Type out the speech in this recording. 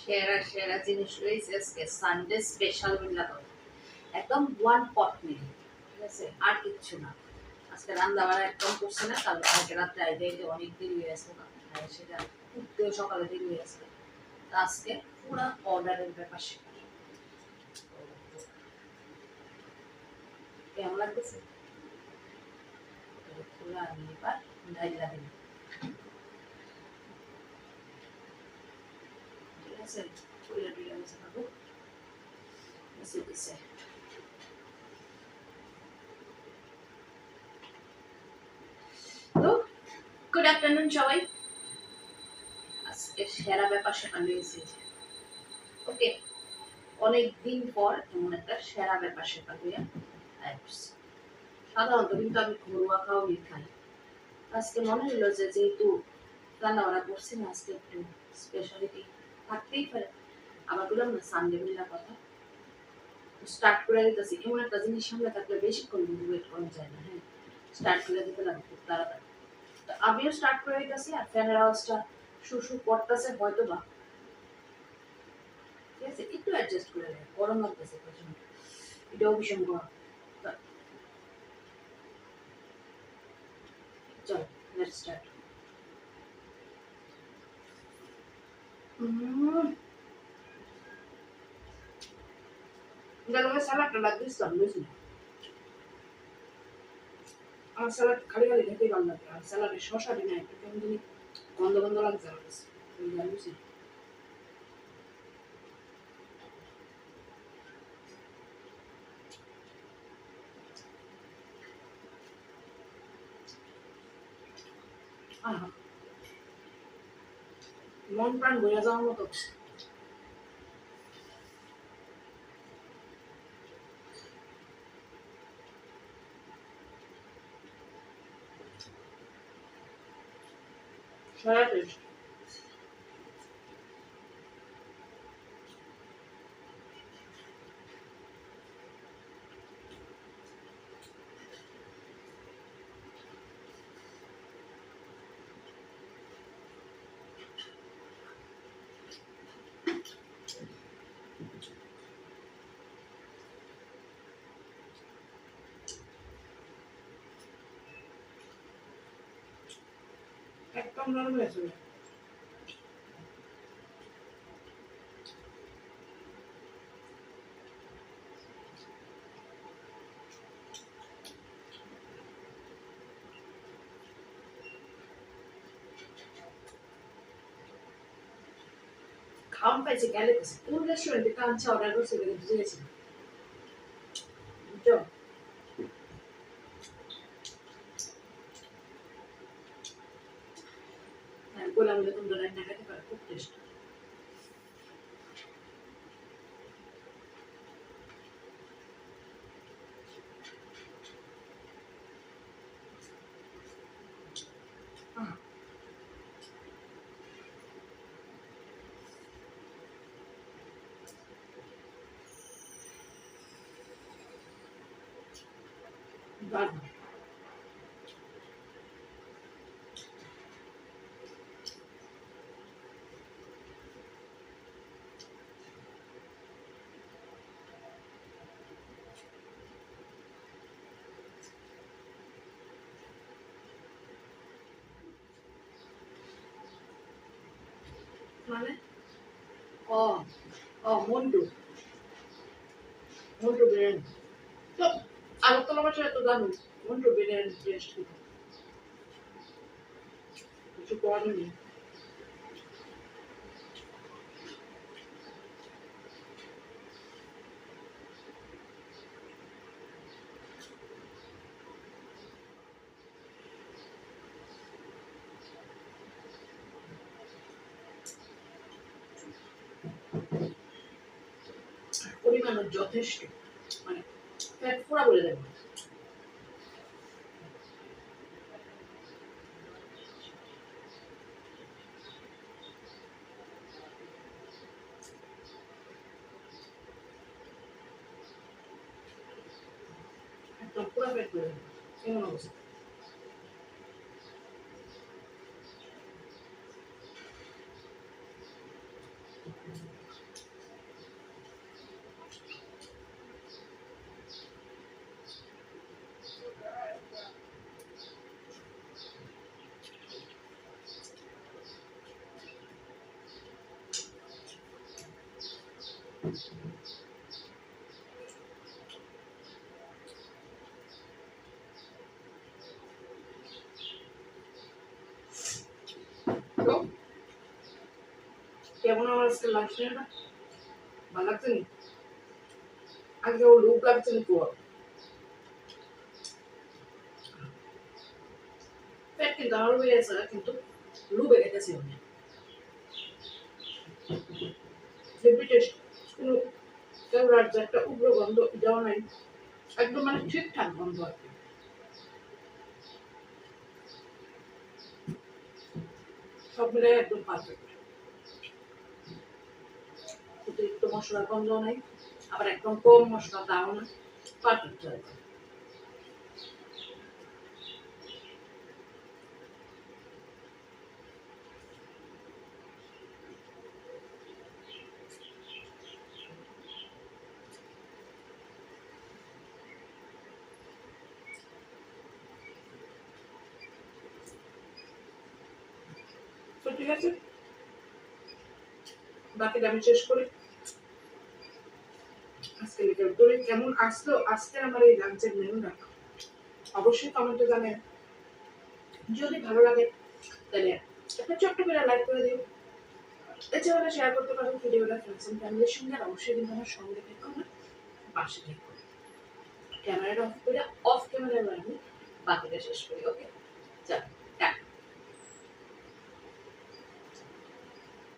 সেরা সেরা জিনিস রয়েছে আজকে সানডে স্পেশাল মিলা করে একদম ওয়ান পট মিল, ঠিক আছে, আর কিচ্ছু না। আজকে রান্না বান্না একদম করছে না, কারণ কালকে রাত্রে আইতে আইতে অনেক দেরি হয়ে আসতো না, সেটা উঠতেও সকালে দেরি হয়ে আসতো। তো আজকে পুরো অর্ডারের ব্যাপার সেটা কেমন লাগতেছে পুরো আমি এবার ডাইলা দিই, ঠিক আছে। পুরো ডিলা গেছে খাবো এসে দিছে। তো গুড আফটারনুন সবাই। আজকে সেরা ব্যাপার সেটা রয়েছে, ওকে। অনেক দিন পর এমন একটা সেরা ব্যাপার সেটা হয়ে আসছে। সাধারণত কিন্তু আমি ঘরোয়া খাওয়াই খাই। আজকে মনে হলো যে যেহেতু রান্না বান্না করছি না, আজকে একটু স্পেশালিটি থাকতেই পারে। আবার বললাম না সানডে মিলা কথা, স্টার্ট করে দিতেছি। এমন একটা জিনিস সামনে থাকলে বেশিক্ষণ কিন্তু ওয়েট করা যায় না। হ্যাঁ, স্টার্ট করে দিতে লাগে খুব তাড়াতাড়ি। তো আমিও স্টার্ট করে দিতেছি, আর ফ্যানের আওয়াজটা শু শু করতেছে হয়তো বা, ঠিক আছে, একটু অ্যাডজাস্ট করে নেয়। গরম লাগতেছে প্রচন্ড, এটাও ভীষণ গরম। চলো লেটস স্টার্ট। গেল স্যালাডটা লাগতেছিলাম বুঝলি, আমার স্যালাড খালি খালি খেতেই ভালো লাগে, আর স্যালাডে শশা দিই না, একটু কেমন জানি গন্ধ গন্ধ লাগছে আমার কাছে, বুঝলি। আহা, মন প্রাণ বইয়া যাওয়ার মতো। সারা টেস্ট। একদম নরম হয়েছে। খাওয়ান পাইছে গেলে কোন রেস্টুরেন্টে কাঞ্চা অর্ডার করছে এটা বুঝে গেছি, বুঝছো। আমি বললাম যে তোমরা রান্না খেতে পারো, খুব টেস্ট। দারুণ। মানে ও, ও মন্টু, মন্টু বিরিয়ানি। তো আগরতলা ভাষায় এত দারুণ, মন্টু বিরিয়ানি টেস্ট কিছু করার নেই। পরিমাণও যথেষ্ট, মানে পেট পুরা বলে দেবো। একদম পুরা পেট বলে দেবো, এমন অবস্থা। তো কেমন আমার আজকে লাগছে না? ভালো লাগছে নি? আজকে ও লুক লাগছে নি তো? পেট কিন্তু আমার বেড়ে গেছে, কিন্তু লু বেড়ে গেছে অনেক। হেভি টেস্ট, কোনো কেমন যে একটা উগ্র গন্ধ দেওয়া নাই, একদম মানে ঠিকঠাক গন্ধ আর কি। সব মিলে একদম পারফেক্ট। অতিরিক্ত মশলার গন্ধ নাই, আবার একদম কম মশলা দাও না, পারফেক্ট হয়। তো ঠিক আছে, বাকিটা আমি শেষ করি। আজকে বিকেল করে কেমন আসলো আজকে আমার এই লাঞ্চের মেনুটা, অবশ্যই কমেন্টে জানেন। যদি ভালো লাগে তাহলে একটা ছোট্ট করে লাইক করে দিও, এছাড়া শেয়ার করতে পারো ভিডিওটা ফ্রেন্ডস এন্ড ফ্যামিলির সঙ্গে। আর অবশ্যই কিন্তু আমার সঙ্গে থেকো, আমার পাশে থেকো। ক্যামেরাটা অফ করে অফ ক্যামেরায় আমি বাকিটা শেষ করি। ওকে, চল।